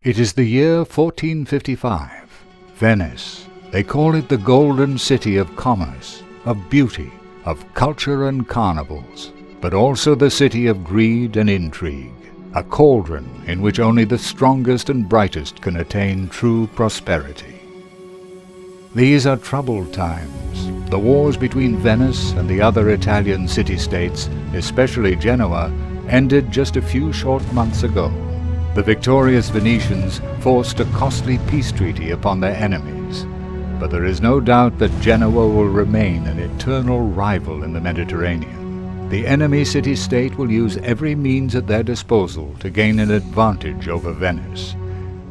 It is the year 1455. Venice. They call it the Golden City of Commerce, of beauty, of culture and carnivals, but also the city of greed and intrigue, a cauldron in which only the strongest and brightest can attain true prosperity. These are troubled times. The wars between Venice and the other Italian city-states, especially Genoa, ended just a few short months ago. The victorious Venetians forced a costly peace treaty upon their enemies, but there is no doubt that Genoa will remain an eternal rival in the Mediterranean. The enemy city-state will use every means at their disposal to gain an advantage over Venice.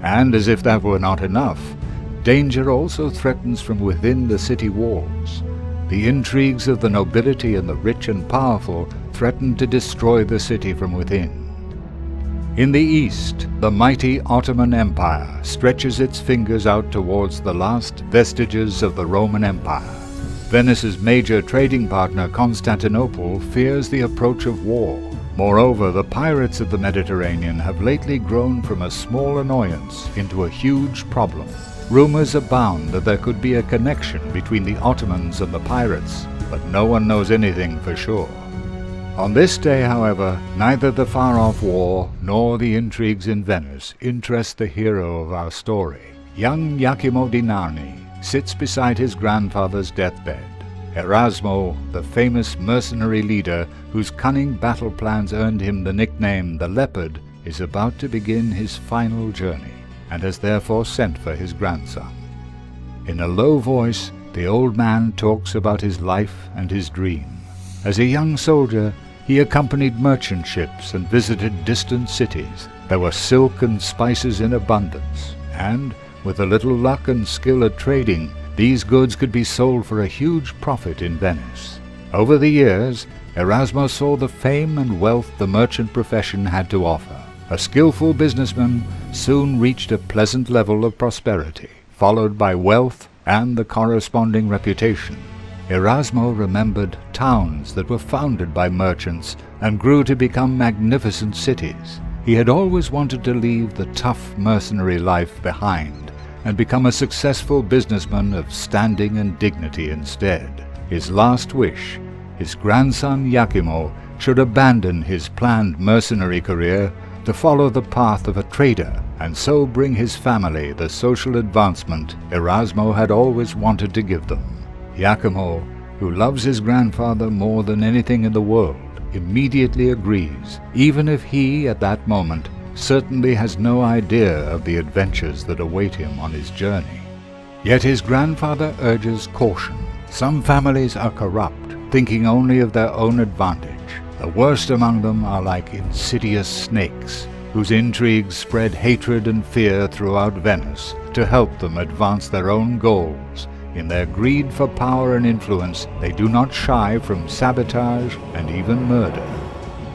And as if that were not enough, danger also threatens from within the city walls. The intrigues of the nobility and the rich and powerful threaten to destroy the city from within. In the east, the mighty Ottoman Empire stretches its fingers out towards the last vestiges of the Roman Empire. Venice's major trading partner, Constantinople, fears the approach of war. Moreover, the pirates of the Mediterranean have lately grown from a small annoyance into a huge problem. Rumors abound that there could be a connection between the Ottomans and the pirates, but no one knows anything for sure. On this day, however, neither the far-off war nor the intrigues in Venice interest the hero of our story. Young Iachimo di Narni sits beside his grandfather's deathbed. Erasmo, the famous mercenary leader whose cunning battle plans earned him the nickname the Leopard, is about to begin his final journey, and has therefore sent for his grandson. In a low voice, the old man talks about his life and his dream. As a young soldier, he accompanied merchant ships and visited distant cities. There were silk and spices in abundance, and, with a little luck and skill at trading, these goods could be sold for a huge profit in Venice. Over the years, Erasmo saw the fame and wealth the merchant profession had to offer. A skillful businessman soon reached a pleasant level of prosperity, followed by wealth and the corresponding reputation. Erasmo remembered towns that were founded by merchants and grew to become magnificent cities. He had always wanted to leave the tough mercenary life behind and become a successful businessman of standing and dignity instead. His last wish, his grandson Iachimo should abandon his planned mercenary career to follow the path of a trader and so bring his family the social advancement Erasmo had always wanted to give them. Iachimo, who loves his grandfather more than anything in the world, immediately agrees, even if he, at that moment, certainly has no idea of the adventures that await him on his journey. Yet his grandfather urges caution. Some families are corrupt, thinking only of their own advantage. The worst among them are like insidious snakes, whose intrigues spread hatred and fear throughout Venice to help them advance their own goals. In their greed for power and influence, they do not shy from sabotage and even murder.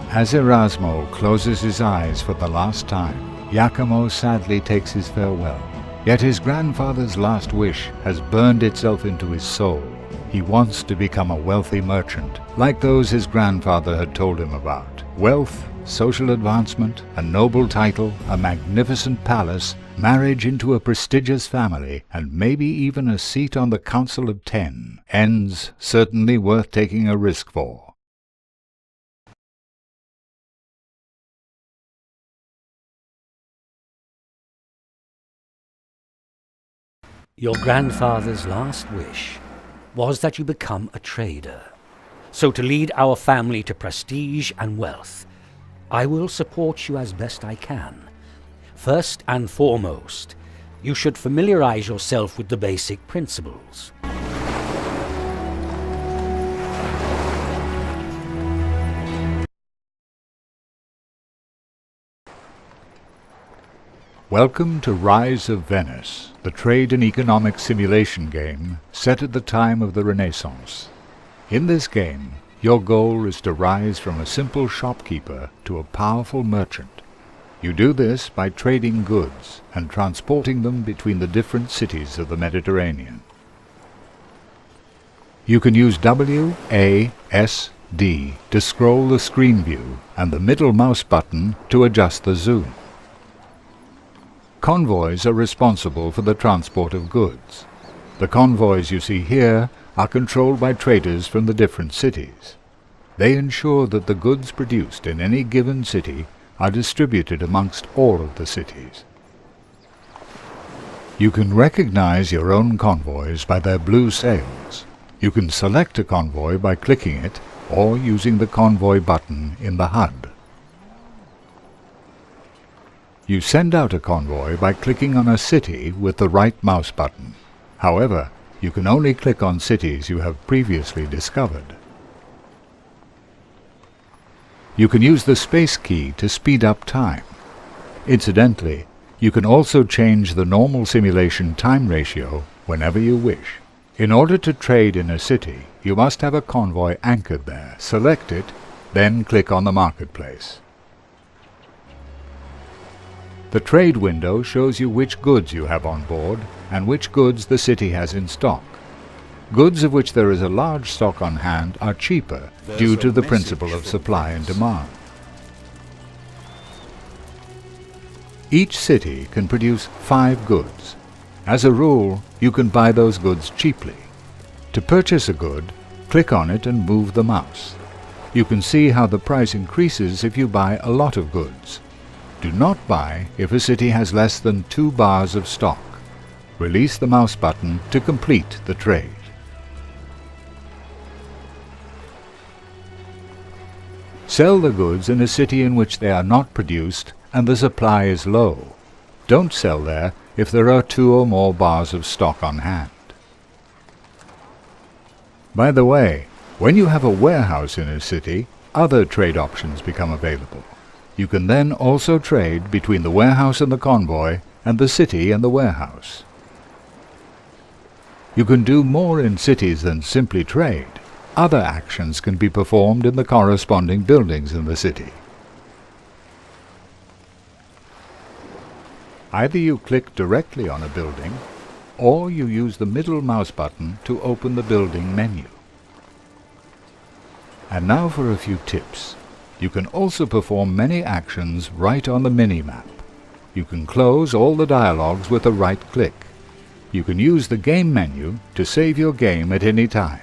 As Erasmo closes his eyes for the last time, Iachimo sadly takes his farewell. Yet his grandfather's last wish has burned itself into his soul. He wants to become a wealthy merchant, like those his grandfather had told him about. Wealth, social advancement, a noble title, a magnificent palace, marriage into a prestigious family, and maybe even a seat on the Council of 10. Ends certainly worth taking a risk for. Your grandfather's last wish was that you become a trader. So to lead our family to prestige and wealth, I will support you as best I can. First and foremost, you should familiarize yourself with the basic principles. Welcome to Rise of Venice, the trade and economic simulation game set at the time of the Renaissance. In this game, your goal is to rise from a simple shopkeeper to a powerful merchant. You do this by trading goods and transporting them between the different cities of the Mediterranean. You can use W, A, S, D to scroll the screen view and the middle mouse button to adjust the zoom. Convoys are responsible for the transport of goods. The convoys you see here are controlled by traders from the different cities. They ensure that the goods produced in any given city are distributed amongst all of the cities. You can recognize your own convoys by their blue sails. You can select a convoy by clicking it or using the convoy button in the HUD. You send out a convoy by clicking on a city with the right mouse button. However, you can only click on cities you have previously discovered. You can use the space key to speed up time. Incidentally, you can also change the normal simulation time ratio whenever you wish. In order to trade in a city, you must have a convoy anchored there. Select it, then click on the marketplace. The trade window shows you which goods you have on board and which goods the city has in stock. Goods of which there is a large stock on hand are cheaper due to the principle of supply and demand. Each city can produce 5 goods. As a rule, you can buy those goods cheaply. To purchase a good, click on it and move the mouse. You can see how the price increases if you buy a lot of goods. Do not buy if a city has less than 2 bars of stock. Release the mouse button to complete the trade. Sell the goods in a city in which they are not produced and the supply is low. Don't sell there if there are 2 or more bars of stock on hand. By the way, when you have a warehouse in a city, other trade options become available. You can then also trade between the warehouse and the convoy and the city and the warehouse. You can do more in cities than simply trade. Other actions can be performed in the corresponding buildings in the city. Either you click directly on a building, or you use the middle mouse button to open the building menu. And now for a few tips. You can also perform many actions right on the mini-map. You can close all the dialogues with a right click. You can use the game menu to save your game at any time.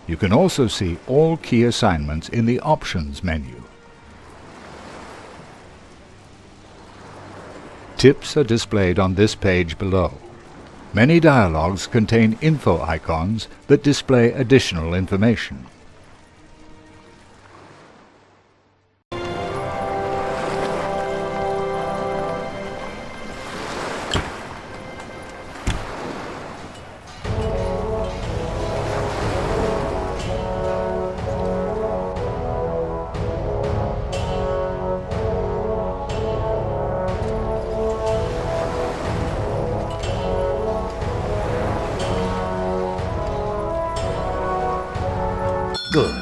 You can also see all key assignments in the Options menu. Tips are displayed on this page below. Many dialogues contain info icons that display additional information. Good.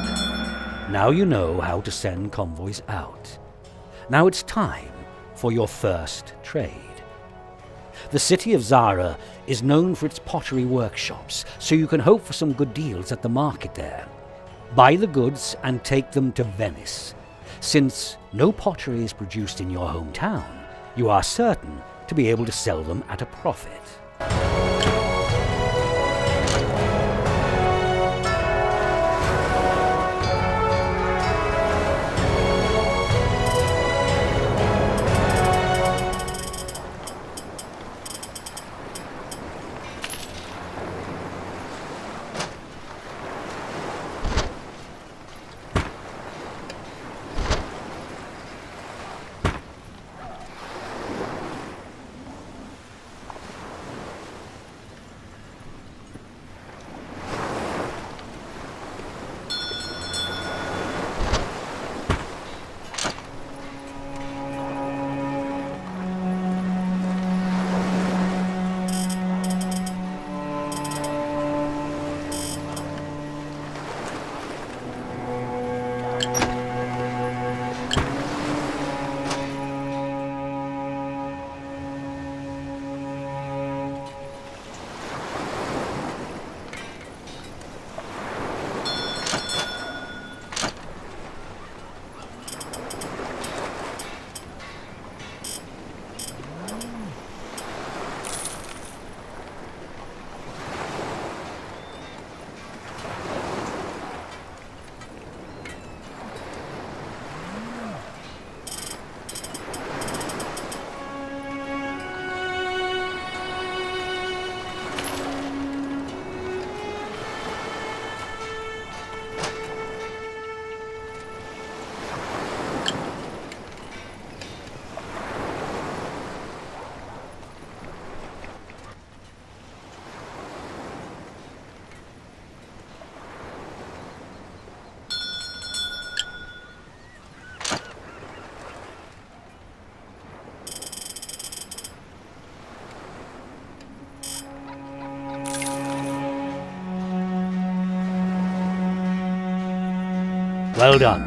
Now you know how to send convoys out. Now it's time for your first trade. The city of Zara is known for its pottery workshops, so you can hope for some good deals at the market there. Buy the goods and take them to Venice. Since no pottery is produced in your hometown, you are certain to be able to sell them at a profit. Well done.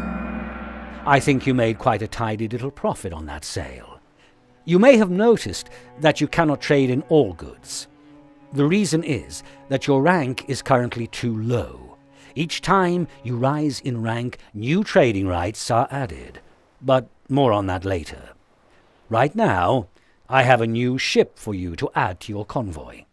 I think you made quite a tidy little profit on that sale. You may have noticed that you cannot trade in all goods. The reason is that your rank is currently too low. Each time you rise in rank, new trading rights are added. But more on that later. Right now, I have a new ship for you to add to your convoy.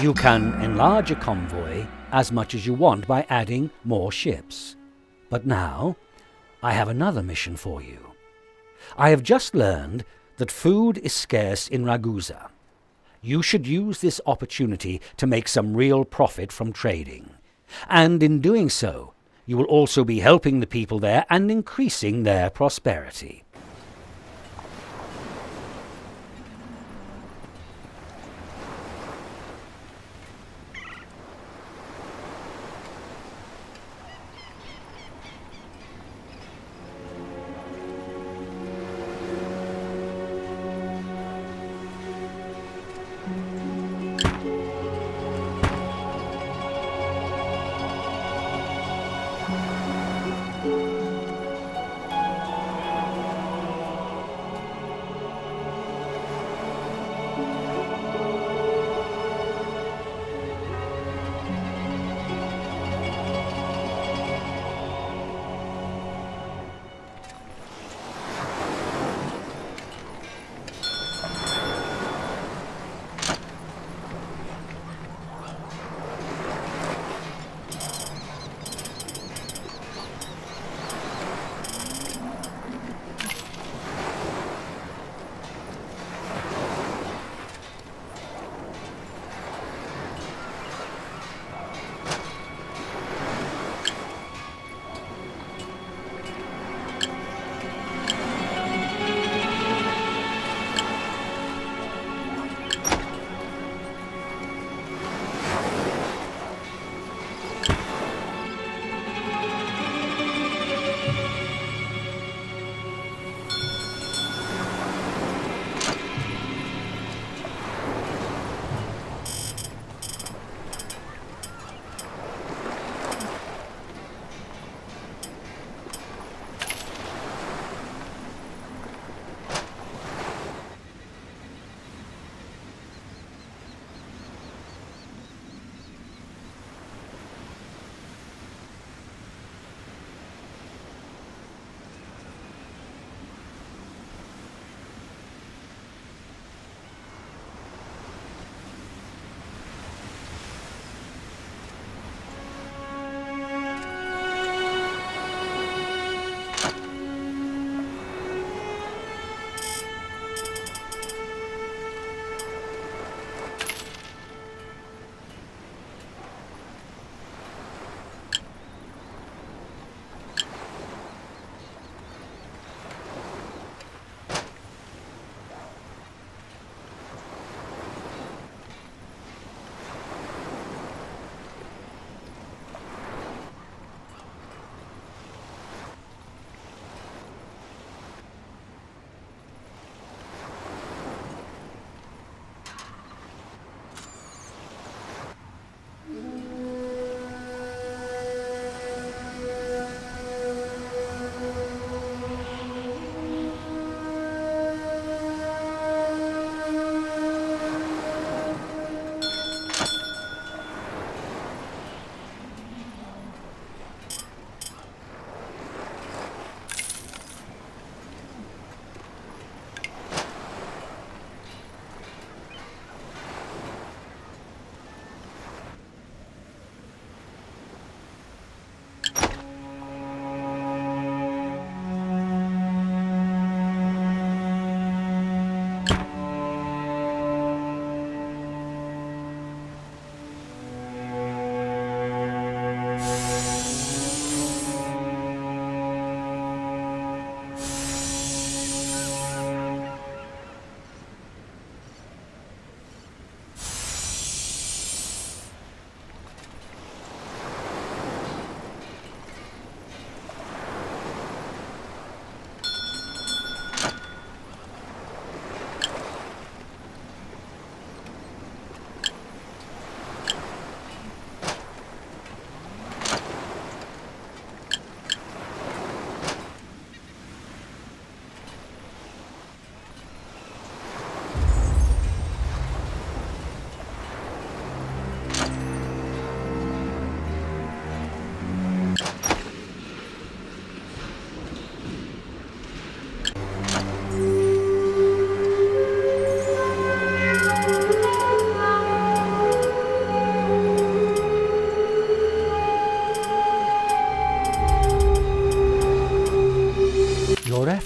You can enlarge a convoy as much as you want by adding more ships. But now, I have another mission for you. I have just learned that food is scarce in Ragusa. You should use this opportunity to make some real profit from trading. And in doing so, you will also be helping the people there and increasing their prosperity.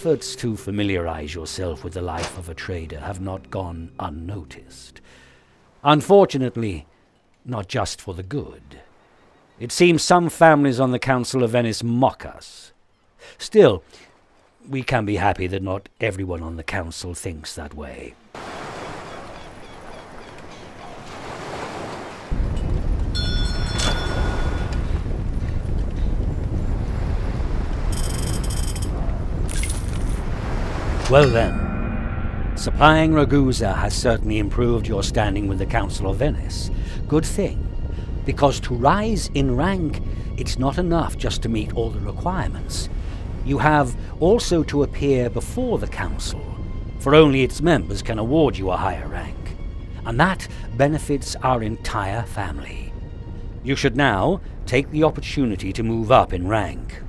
efforts to familiarize yourself with the life of a trader have not gone unnoticed. Unfortunately, not just for the good. It seems some families on the Council of Venice mock us. Still, we can be happy that not everyone on the Council thinks that way. Well then, supplying Ragusa has certainly improved your standing with the Council of Venice. Good thing, because to rise in rank, it's not enough just to meet all the requirements. You have also to appear before the Council, for only its members can award you a higher rank, and that benefits our entire family. You should now take the opportunity to move up in rank.